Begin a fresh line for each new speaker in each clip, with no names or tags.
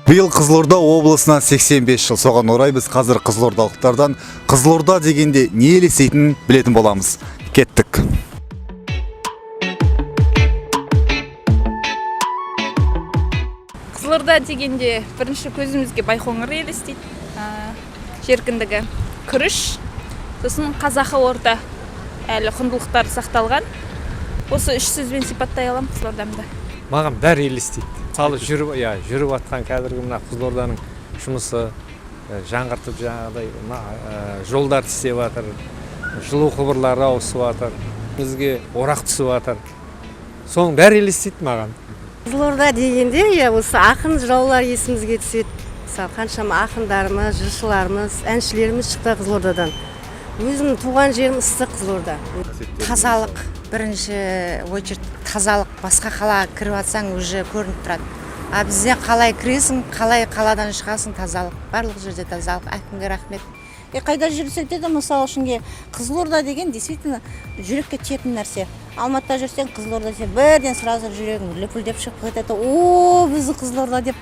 Быйыл Қызылорда облысына 85 жыл. Соған орай біз қазір қызылордалықтардан Қызылорда дегенде не елестейтінін білетін боламыз. Кеттік.
Қызылорда дегенде бірінші көзімізге Байқоңыр елестейді. Жеркіндігі күріш, сосын қазақы орта әлі құндылықтар сақталған. Осы үш сөзбен сипаттай аламын Қызылордамды.
Маған бәрі елестейді. Мысалы жүріп атқан қазіргі мына Қызылорданың жұмысы жаңғыртып жаңағыдай жолдар тістеп жатыр, жылу құбырлары ауысып жатыр, бізге орақ түсіп жатыр. Соның бәрі елестейді маған.
Қызылорда дегенде осы ақын жыраулар есімізге түседі. Мысалы қаншама ақындарымыз, жыршыларымыз, әншілеріміз шықты Қызылордадан. Өзімнің туған жерім ыстық Қызылорда.
Тазалық, бірінші очередь тазалық, басқа қала кіріп атсаң уже көрініп тұрады. А бізде қалай кіресің, қалай қаладан шығасың, тазалық. Барлық жерде тазалық. Әкімге рахмет.
Қайда жүрсек те мысалы үшін Қызылорда деген действительно жүрекке тиетін нәрсе. Алматыда жүрсең Қызылорда десең бірден сразу жүрегің лүпілдеп шығып кетеді. О, біздің Қызылорда деп.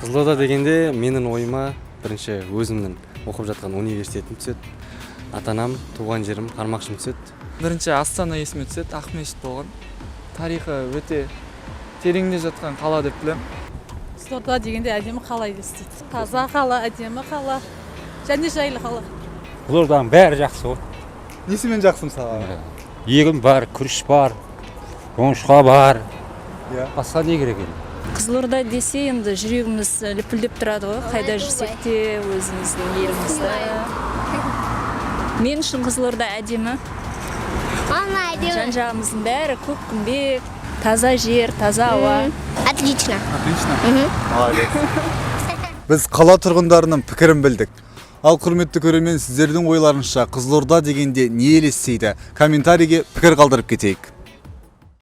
Қызылорда дегенде менің ойыма бірінші өзімнің оқып жатқан университетім түседі. Атанам, туған жерім, қармақшым түседі.
Бірінші Астана есіме түседі, Ақмешіт болған. Тарихы өте тереңде жатқан қала деп білем.
Қызылорда дегенде әдемі қала елестейді. Таза қала, әдемі қала, және жайлы қала.
Қызылорданың бәрі жақсы ғой.
Несімен жақсы мысалы?
Егін бар, күріш бар, жоңышқа бар.
Иә.
Басқа не керек енді?
Қызылорда десе енді жүрегіміз лүпілдеп тұрады ғой, қайда жүрсек те өзіміздің елімізді. Мен үшін Қызылорда әдемі. Жан-жағымыздың бәрі көк күмбек, таза жер, таза ауа.
Отлично.
Біз қала тұрғындарының пікірін білдік. Ал құрметті көрермен, сіздердің ойларыңызша Қызылорда дегенде не елестейді? Комментарийге пікір қалдырып кетейік.